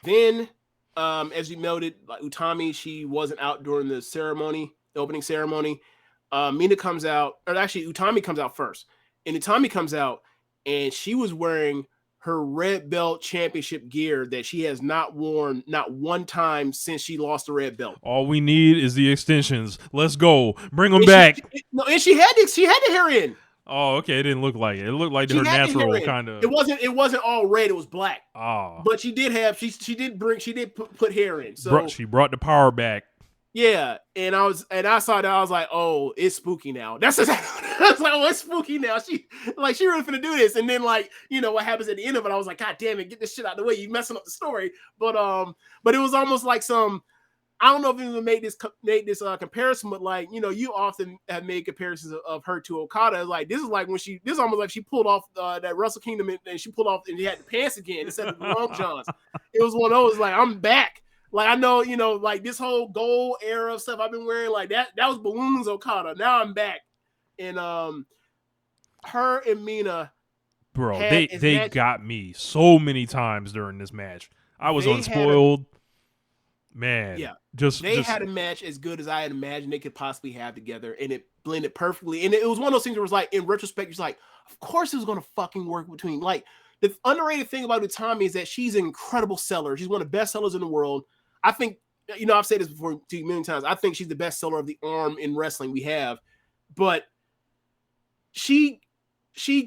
Then, as you noted, like Utami, she wasn't out during the ceremony, the opening ceremony. Mina comes out, or actually Utami comes out first, and Utami comes out, and she was wearing her red belt championship gear that she has not worn not one time since she lost the red belt. All we need is the extensions. Let's go. Bring them And back. no, and she had the hair in. Oh, okay. It didn't look like it. It looked like She her had the hair natural in. kind of. It wasn't all red. It was black. Ah, But she did put hair in. So she brought the power back. yeah, and I saw that, I was like, oh, it's spooky now. That's exactly, I was like, oh, it's spooky now. She really finna do this, and then like what happens at the end of it, I was like, God damn it, get this shit out of the way, you messing up the story. But it was almost like some, I don't know if you made this comparison, but like you often have made comparisons of her to Okada. Like this is almost like she pulled off that Wrestle Kingdom and she pulled off and she had the pants again instead of the long johns. It was one of those like I'm back. Like I know like this whole gold era of stuff I've been wearing like that was Balloons Okada. Now I'm back, and her and Mina, bro, they got me so many times during this match. I was unspoiled. Man, yeah, just had a match as good as I had imagined they could possibly have together, and it blended perfectly. And it was one of those things where it was like, in retrospect, it's like, of course it was going to fucking work between. Like the underrated thing about Utami is that she's an incredible seller. She's one of the best sellers in the world. I think I've said this before to you many times. I think she's the best seller of the arm in wrestling we have, but she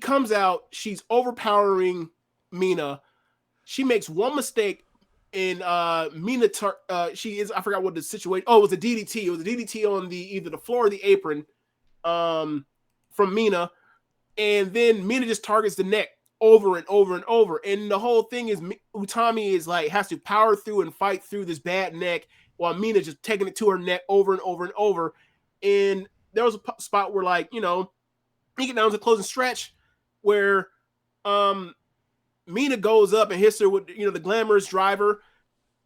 comes out, she's overpowering Mina. She makes one mistake. And Mina, she is, I forgot what the situation. Oh, it was a DDT. It was a DDT on either the floor or the apron from Mina. And then Mina just targets the neck over and over and over. And the whole thing is Utami is like, has to power through and fight through this bad neck while Mina just taking it to her neck over and over and over. And there was a spot where like, you get down to the closing stretch where Mina goes up and hits her with the glamorous driver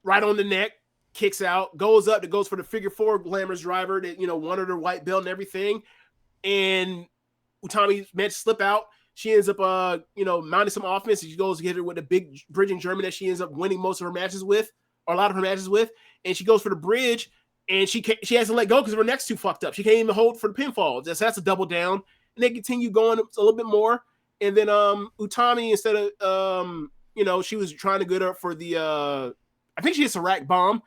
right on the neck, kicks out, goes up, that goes for the figure four glamorous driver that wanted her white belt and everything. And Utami managed to slip out. She ends up mounting some offense. She goes to hit her with a big bridge in German that she ends up winning most of her matches with, or a lot of her matches with. And she goes for the bridge, and she has to let go because her neck's too fucked up. She can't even hold for the pinfall. That's a double down. And they continue going a little bit more. And then Utami, instead of she was trying to get her for the I think she hits a rack bomb.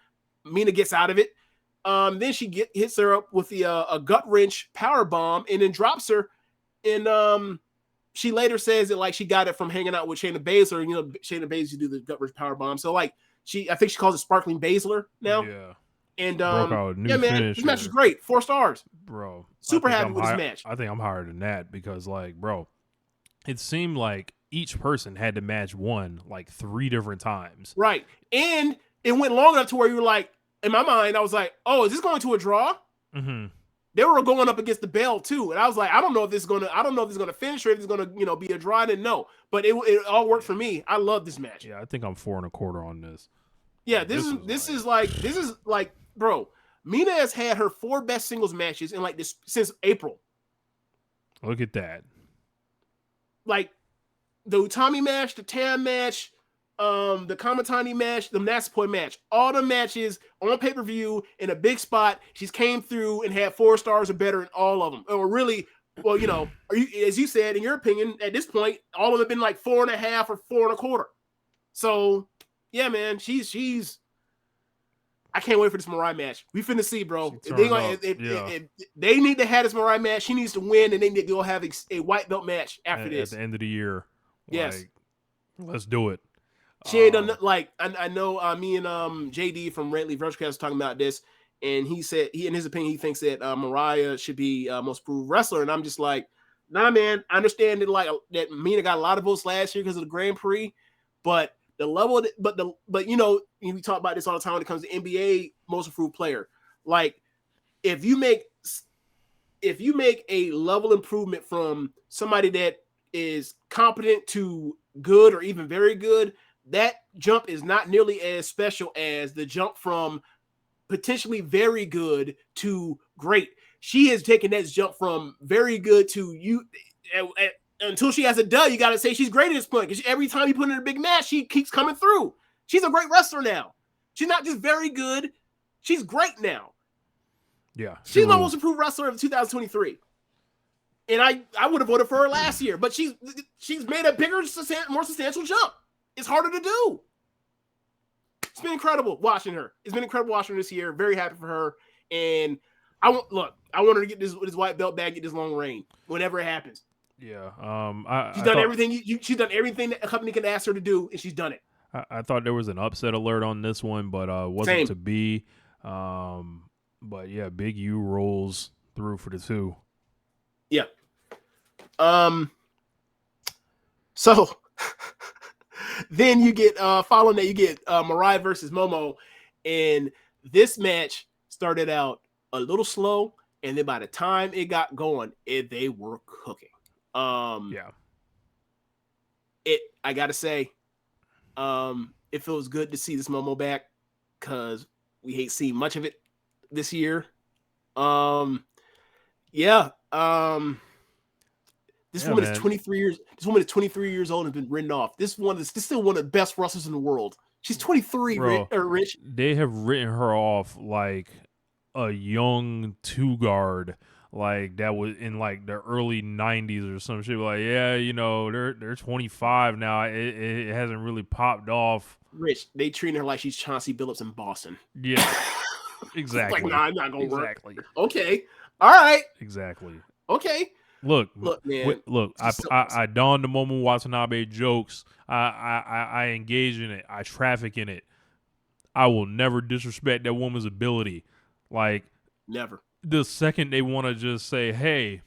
Mina gets out of it. Then she hits her up with the a gut wrench power bomb and then drops her. And she later says that like she got it from hanging out with Shayna Baszler. Shayna Baszler do the gut wrench power bomb. So like I think she calls it Sparkling Baszler now. Yeah. And yeah, man, this match is great. 4 stars, bro. Super happy with this match. I think I'm higher than that because like, bro, it seemed like each person had the match won like 3 different times. Right. And it went long enough to where you were like, in my mind, I was like, oh, is this going to a draw? Mm-hmm. They were going up against the bell too. And I was like, I don't know if this is going to finish or if it's going to, be a draw. I didn't know, but it all worked for me. I love this match. Yeah. I think I'm 4 1/4 on this. Yeah. This is like, bro, Mina has had her 4 best singles matches in like this since April. Look at that. Like the Utami match, the Tam match, the Kamatani match, the Natsupoi match, all the matches on pay-per-view in a big spot. She's came through and had 4 stars or better in all of them. Or really, well, as you said, in your opinion, at this point, all of them have been like 4.5 or 4 1/4. So yeah, man, she's. I can't wait for this Mirai match. We finna see, bro. If they need to have this Mirai match. She needs to win, and they need to go have a white belt match after this at the end of the year. Yes, let's do it. She ain't done like I know. Me and JD from Rantley Virtual was talking about this, and he said in his opinion he thinks that Mariah should be most improved wrestler, and I'm just like, nah, man. I understand that that Mina got a lot of votes last year because of the Grand Prix, but the level, but we talk about this all the time when it comes to NBA most improved player. Like if you make a level improvement from somebody that is competent to good or even very good, that jump is not nearly as special as the jump from potentially very good to great. She has taken that jump from very good to you. Until she has a dud, you got to say she's great at this point because every time you put in a big match, she keeps coming through. She's a great wrestler now. She's not just very good. She's great now. Yeah. She's the most improved wrestler of 2023. And I would have voted for her last year, but she's made a bigger, more substantial jump. It's harder to do. It's been incredible watching her. It's been incredible watching her this year. Very happy for her. And I want her to get this white belt back, get this long reign whenever it happens. Yeah. She's done everything. She's done everything that a company can ask her to do, and she's done it. I thought there was an upset alert on this one, but wasn't to be. But yeah, Big U rolls through for the 2. Yeah. So then you get following that, you get Mariah versus Momo, and this match started out a little slow, and then by the time it got going, they were cooking. Yeah. I gotta say, it feels good to see this Momo back because we hate seeing much of it this year. This woman is 23 years. This woman is 23 years old and been written off. This is still one of the best wrestlers in the world. She's 23, Bro, Rich. They have written her off like a young 2-guard, like that was in like the early 90s or some shit. Like, yeah, they're 25 now. It hasn't really popped off. Rich, they treat her like she's Chauncey Billups in Boston. Yeah, exactly. Like, nah, I'm not gonna work. Exactly. Okay, all right. Exactly. Okay. Look, man. I donned the Momo Watanabe jokes. I engage in it. I traffic in it. I will never disrespect that woman's ability. Like, never. The second they want to just say, hey,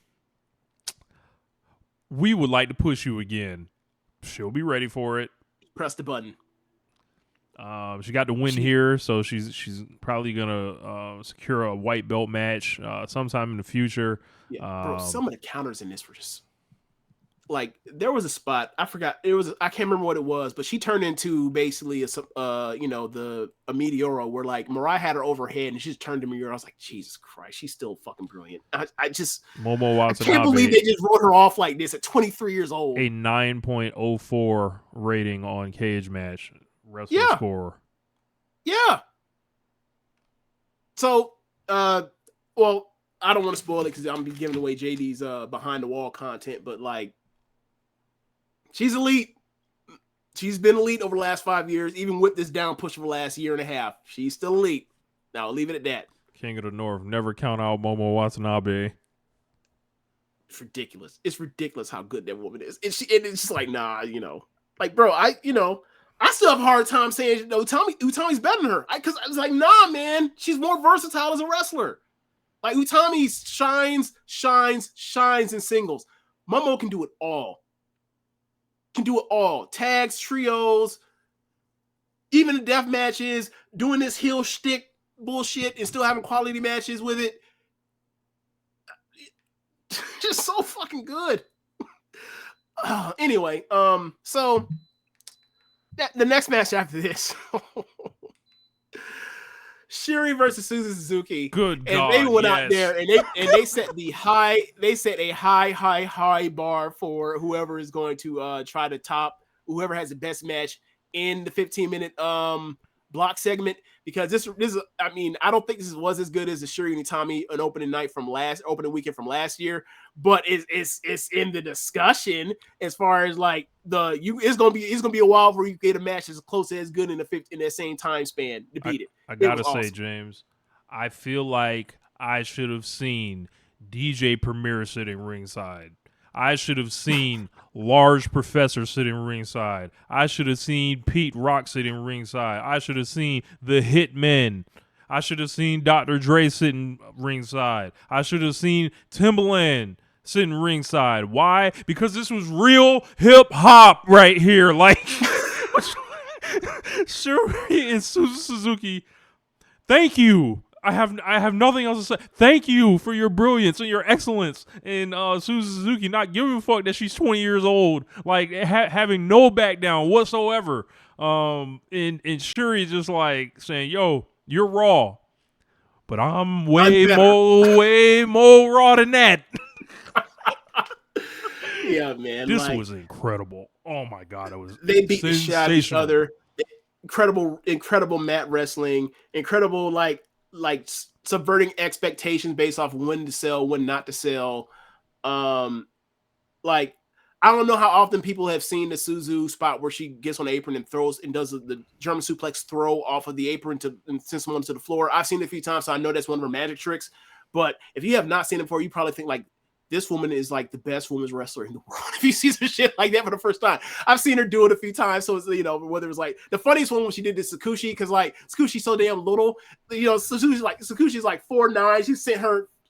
we would like to push you again, she'll be ready for it. Press the button. She got the win here, so she's probably gonna secure a white belt match sometime in the future. Yeah, bro. Some of the counters in this were just like, there was a spot, I forgot, I can't remember what it was, but she turned into basically a Meteoro where like Mariah had her overhead and she just turned to Meteoro. I was like, Jesus Christ, she's still fucking brilliant. I just Momo Watanabe, I can't believe they just wrote her off like this at 23 years old. A 9.04 rating on Cage Match wrestling score. Yeah. So, well, I don't want to spoil it because I'm gonna be giving away JD's behind the wall content, but like, she's elite. She's been elite over the last 5 years, even with this down push for the last year and a half. She's still elite. Now I'll leave it at that. King of the North. Never count out Momo Watanabe. It's ridiculous. It's ridiculous how good that woman is. It's just like, nah, like, bro, I still have a hard time saying Utami's better than her. Because I was like, nah, man, she's more versatile as a wrestler. Like, Utami shines in singles. Momo can do it all. Tags, trios, even the death matches, doing this heel shtick bullshit and still having quality matches with it. Just so fucking good. Anyway, so the next match after this, Shuri versus Suzu Suzuki. Good God, and they went out there and they set a high bar for whoever is going to try to top whoever has the best match in the 15-minute block segment, because this is, I mean, I don't think this was as good as the Shuri and Utami an opening weekend from last year, but it's in the discussion as far as like it's gonna be a while before you get a match as close as good in that same time span to beat it. I gotta say, awesome. James, I feel like I should have seen DJ Premier sitting ringside. I should have seen Large Professor sitting ringside. I should have seen Pete Rock sitting ringside. I should have seen the Hitmen. I should have seen Dr. Dre sitting ringside. I should have seen Timbaland sitting ringside. Why? Because this was real hip hop right here. Like, Shuri and Suzuki, thank you. I have nothing else to say. Thank you for your brilliance and your excellence. And Suzuki not giving a fuck that she's 20 years old, like having no back down whatsoever. And Shuri just like saying, "Yo, you're raw, but I'm way more raw than that." Yeah, man. This was incredible. Oh my God, it was. They beat the shit out of each other. incredible mat wrestling, incredible like subverting expectations based off when to sell, when not to sell. Like I don't know how often people have seen the Suzu spot where she gets on the apron and throws and does the German suplex throw off of the apron and send someone to the floor. I've seen it a few times, so I know that's one of her magic tricks. But if you have not seen it before, you probably think like this woman is like the best women's wrestler in the world. If you see some shit like that for the first time, I've seen her do it a few times. So it's, whether it was like the funniest one when she did this Sakushi, because like Sakushi's so damn little, Sakushi's like 4'9".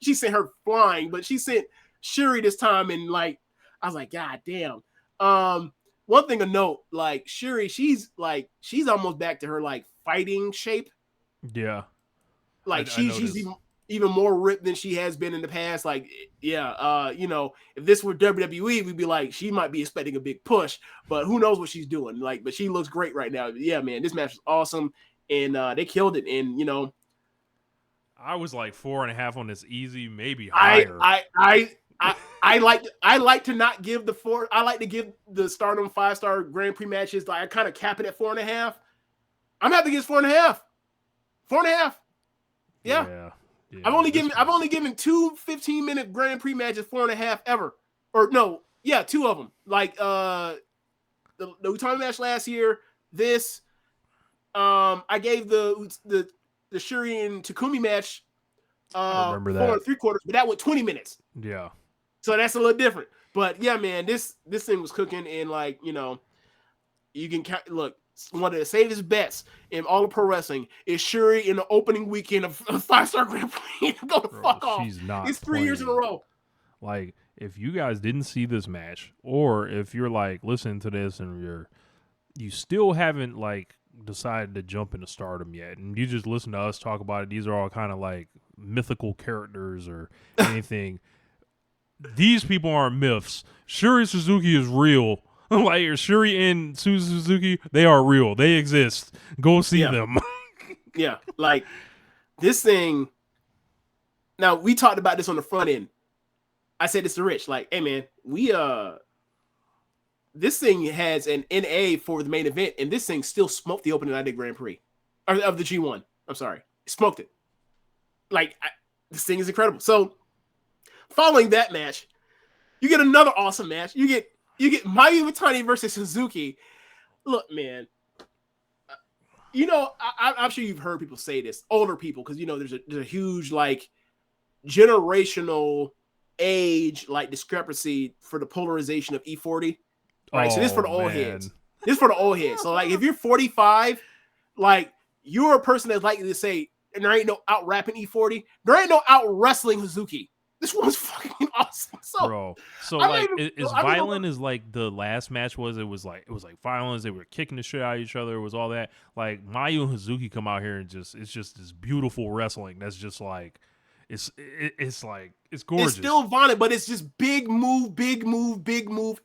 She sent her flying, but she sent Shuri this time, and like I was like, God damn. One thing to note, like Shuri, she's almost back to her like fighting shape. Yeah. Like she's even more ripped than she has been in the past. Like, yeah, if this were WWE, we'd be like, she might be expecting a big push, but who knows what she's doing. Like, but she looks great right now. Yeah, man, this match was awesome, and they killed it. And I was like 4.5 on this easy, maybe higher. I like to not give the 4. I like to give the Stardom 5-star Grand Prix matches. Like I kind of cap it at 4.5. I'm gonna have to give 4.5. 4.5. Yeah. I've only given 2 15-minute Grand Prix matches 4.5 ever. Or no, yeah, 2 of them. Like the Utami match last year. This, I gave the Shuri and Takumi match 4 3/4, but that was 20 minutes. Yeah. So that's a little different. But yeah, man, this thing was cooking, and like you can look. One of the safest bets in all of pro wrestling is Shuri in the opening weekend of 5-star Grand Prix. Go the fuck off. She's not. It's 3 years in a row. Like, if you guys didn't see this match, or if you're like listening to this and you still haven't like decided to jump into Stardom yet, and you just listen to us talk about it, these are all kind of like mythical characters or anything. These people aren't myths. Shuri Suzuki is real. Like Shuri and Suzuki, they are real. They exist. Go see them. Yeah, like this thing. Now we talked about this on the front end. I said this to Rich, like, hey man, this thing has an NA for the main event, and this thing still smoked the opening night of Grand Prix of the G1. I'm sorry, smoked it. Like this thing is incredible. So following that match, you get another awesome match. You get Mayu Iwatani versus Suzuki. Look, man, I'm sure you've heard people say this, older people, because there's a huge like generational age like discrepancy for the polarization of E40. Right, so this is for the old heads. This is for the old heads. So like, if you're 45, like you're a person that's likely to say, and there ain't no out rapping E40. There ain't no out wrestling Suzuki. This one was fucking awesome. So like, as violent as like the last match was, it was like violence. They were kicking the shit out of each other. It was all that. Like Mayu and Suzuki come out here and it's just this beautiful wrestling. That's just like, it's like, it's gorgeous. It's still violent, but it's just big move,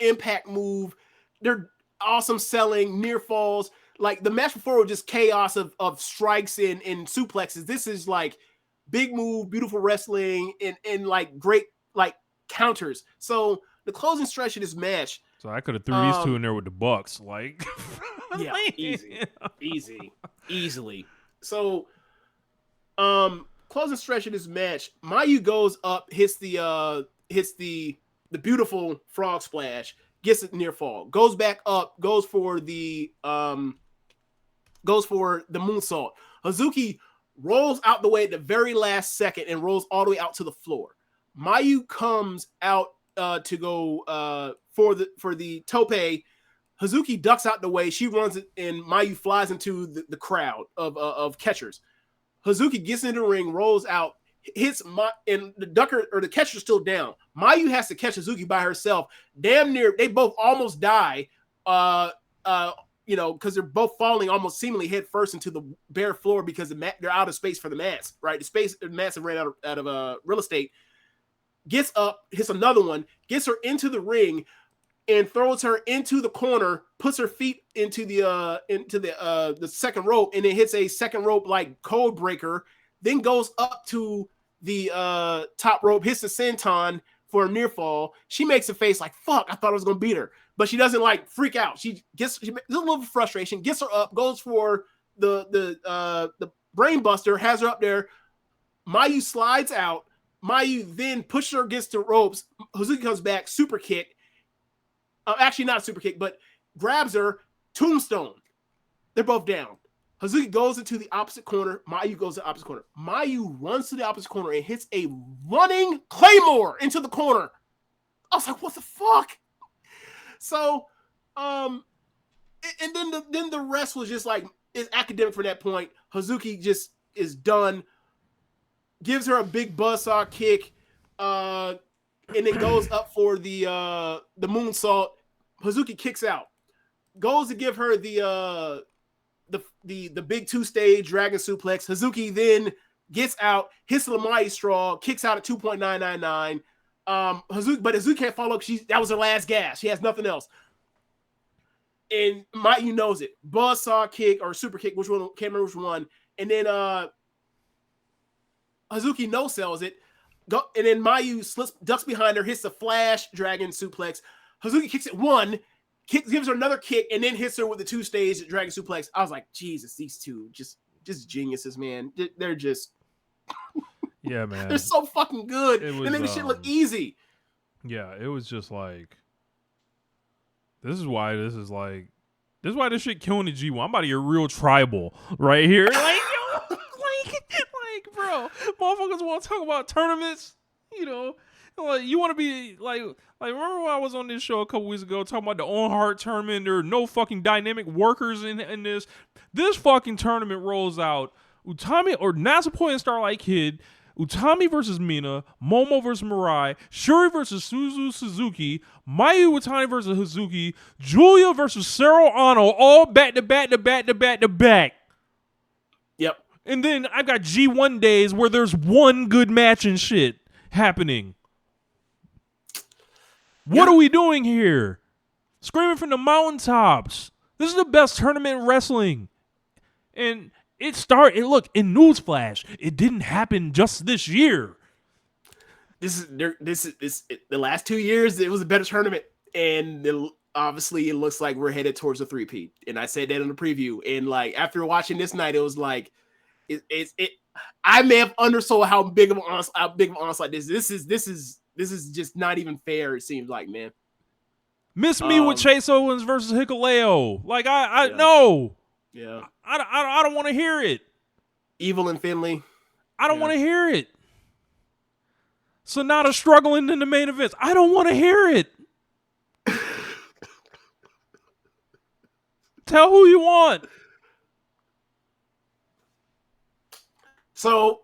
impact move. They're awesome selling, near falls. Like the match before was just chaos of strikes and suplexes. This is like big move, beautiful wrestling, and like great like counters. So the closing stretch of this match. So I could have threw these two in there with the Bucks, like yeah, easily. So closing stretch of this match, Mayu goes up, hits the beautiful frog splash, gets it near fall, goes back up, goes for the moonsault. Hazuki rolls out the way at the very last second and rolls all the way out to the floor. Mayu comes out to go for the tope. Hazuki ducks out the way. She runs it, and Mayu flies into the crowd of catchers. Hazuki gets in the ring, rolls out, hits and the ducker or the catcher's still down. Mayu has to catch Hazuki by herself. Damn near, they both almost die. Because they're both falling almost seemingly head first into the bare floor because they're out of space for the mats, right? The mats have ran out of real estate. Gets up, hits another one, gets her into the ring, and throws her into the corner, puts her feet into the second rope, and then hits a second rope like code breaker. Then goes up to the top rope, hits the senton for a near fall. She makes a face like, fuck, I thought I was gonna beat her. but she doesn't like freak out. She gets a little frustration, gets her up, goes for the brain buster, has her up there. Mayu slides out. Mayu then pushes her against the ropes. Hazuki comes back, super kick. Actually, not a super kick, but grabs her, tombstone. They're both down. Hazuki goes into the opposite corner. Mayu goes to the opposite corner. Mayu runs to the opposite corner and hits a running claymore into the corner. I was like, what the fuck? So, and then the rest was just like, it's academic from that point. Hazuki just is done. Gives her a big buzzsaw kick, and then goes up for the moonsault. Hazuki kicks out. Goes to give her the big 2-stage dragon suplex. Hazuki then gets out, hits the Lamayi straw, kicks out at 2.999. But Hazuki can't follow. That was her last gas. She has nothing else. And Mayu knows it. Buzzsaw kick or super kick, which one? Can't remember which one. And then Hazuki no-sells it. And then Mayu ducks behind her, hits the flash dragon suplex. Hazuki kicks it one, gives her another kick, and then hits her with the 2-stage dragon suplex. I was like, Jesus, these two just geniuses, man. They're just yeah, man. They're so fucking good. They make this shit look easy. Yeah, it was just like, this is why this shit killing the G1. I'm about to get real tribal right here. Like, yo, like, bro, motherfuckers want to talk about tournaments, you know. Like, you want to be like remember when I was on this show a couple weeks ago talking about the Own Heart tournament? There are no fucking dynamic workers in this. This fucking tournament rolls out Utami or Natsupoi and Starlight Kid, Utami versus Mina, Momo versus Mirai, Shuri versus Suzu Suzuki, Mayu Watani versus Hazuki, Julia versus Cero Ano, all back to back to back to back to back. Yep. And then I've got G1 days where there's one good match and shit happening. What are we doing here? Screaming from the mountaintops. This is the best tournament in wrestling. And look, in newsflash, it didn't happen just this year. This is the last 2 years, it was a better tournament. And obviously it looks like we're headed towards a 3-peat. And I said that in the preview. And like after watching this night, it was like I may have undersold how big of an onslaught this is. This is just not even fair, it seems like, man. Miss me with Chase Owens versus Hikuleo. Like, I no. Yeah. I don't want to hear it. Evil and Finley. I don't want to hear it. Sonata struggling in the main events. I don't want to hear it. Tell who you want. So,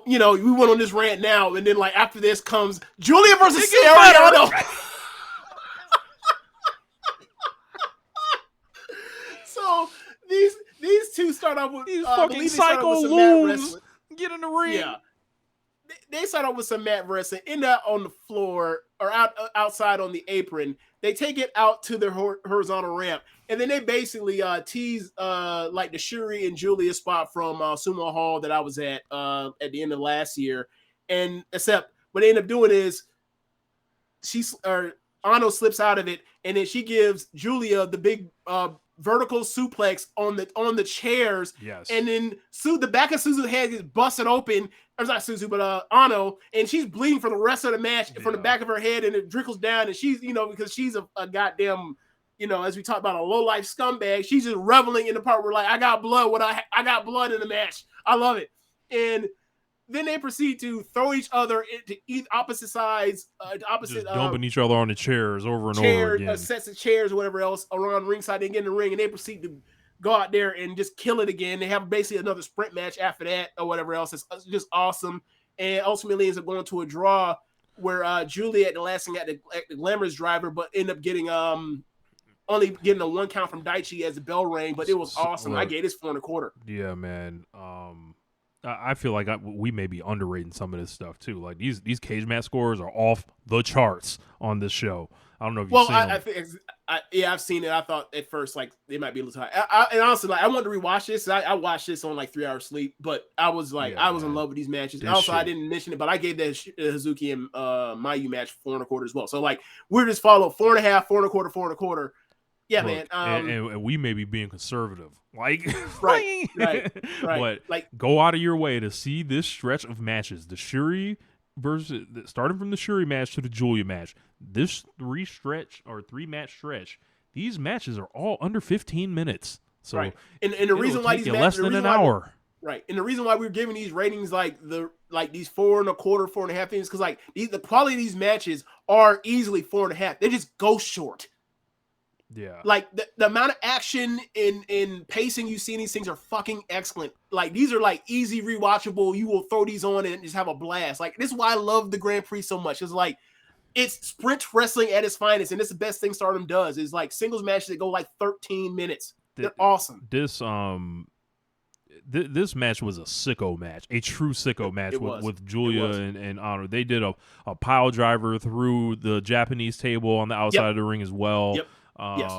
you know, we went on this rant now, and then like after this comes Julia versus Ariano. So these two start off with these fucking psycho loons. Get in the ring. Yeah, they start off with some mat wrestling. End up on the floor or outside on the apron. They take it out to the horizontal ramp, and then they basically tease like the Shuri and Julia spot from Sumo Hall that I was at the end of last year. And except what they end up doing is Ano slips out of it, and then she gives Julia the big vertical suplex on the chairs. Yes. And then the back of Suzu's head gets busted open. Or not Suzu, but Ano, and she's bleeding for the rest of the match from the back of her head, and it trickles down. And she's, you know, because she's a goddamn, you know, as we talk about, a low life scumbag. She's just reveling in the part where like I got blood. I got blood in the match. I love it. And then they proceed to throw each other into opposite sides, just dumping each other on the chairs over and over again. Sets of chairs or whatever else around ringside. They get in the ring, and they proceed to go out there and just kill it again. They have basically another sprint match after that or whatever else. It's just awesome. And ultimately ends up going to a draw where Julia at the last thing got the glamorous driver, but end up getting only getting a 1 count from Daichi as the bell rang. But it was awesome. I gave this 4 1/4. Yeah, man. I feel like we may be underrating some of this stuff too. Like these cage match scores are off the charts on this show. I don't know if you've seen them. I've seen it. I thought at first like it might be a little high. And honestly, like I wanted to rewatch this. I watched this on like 3 hours sleep, but I was like Yeah, I was in man. love with these matches. This Also, I shit. didn't mention it, but I gave that Hazuki and Mayu match 4.25 as well. So like we're just follow 4.5, 4.25, 4.25. Yeah, Look, man. and we may be being conservative, like, Right, right, right. but Like go out of your way to see this stretch of matches. The Shuri versus starting from the Shuri match to the Julia match. This 3-match stretch. These matches are all under 15 minutes. So right, and the reason why these less than an hour. Right, and the reason why we're giving these ratings like these 4.25, 4.5 things because like the quality of these matches are easily 4.5. They just go short. Yeah. Like the amount of action in pacing you see in these things are fucking excellent. Like these are like easy rewatchable. You will throw these on and just have a blast. Like this is why I love the Grand Prix so much. It's like it's sprint wrestling at its finest, and it's the best thing Stardom does. Is like singles matches that go like 13 minutes. They're awesome. This match was a sicko match, a true sicko match with Julia and Honor. They did a pile driver through the Japanese table on the outside of the ring as well. Yep. Yes.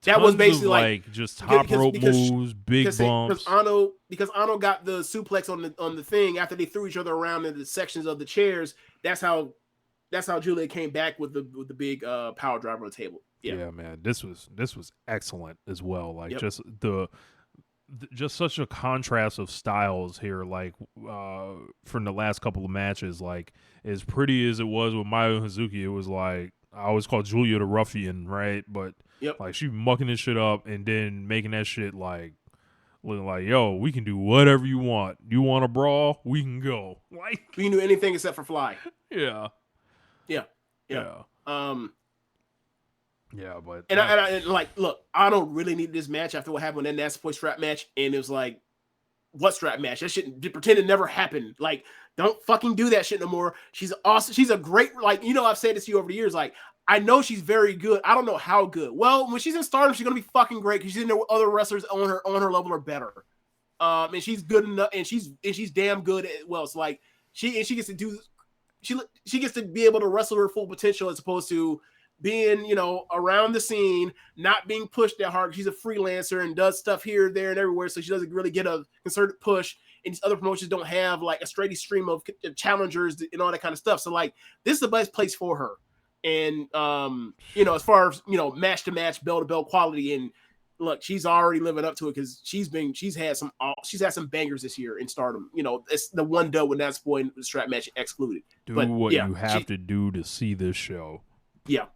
That was basically like just top rope moves, big bumps. Because Ano got the suplex on the thing after they threw each other around in the sections of the chairs. That's how Julia came back with the big power driver on the table. Yeah, man, this was excellent as well. Like just such a contrast of styles here. Like from the last couple of matches, like as pretty as it was with Mayu and Hazuki, it was like I always call Julia the ruffian, right? But like she mucking this shit up and then making that shit like looking like, yo, we can do whatever you want. You want a brawl? We can go. Like we can do anything except for fly. Yeah. But and like, look, I don't really need this match after what happened in that Nasty Boy strap match, and it was like, what strap match? That shit pretend it never happened. Like, don't fucking do that shit no more. She's awesome. She's a great, like, I've said this to you over the years. Like, I know she's very good. I don't know how good. Well, when she's in Stardom, she's gonna be fucking great because she's in there with other wrestlers on her level or better. And she's good enough, and she's damn good as well. So like, she gets to do, she gets to be able to wrestle her full potential as opposed to being, around the scene, not being pushed that hard. She's a freelancer and does stuff here, there, and everywhere, so she doesn't really get a concerted push. And these other promotions don't have like a steady stream of challengers and all that kind of stuff. So like, this is the best place for her. And as far as match to match, bell to bell quality, and look, she's already living up to it because she's had some bangers this year in Stardom. It's the one dub with Nasty Boy and the strap match excluded. Do what you have to do to see this show. Yeah.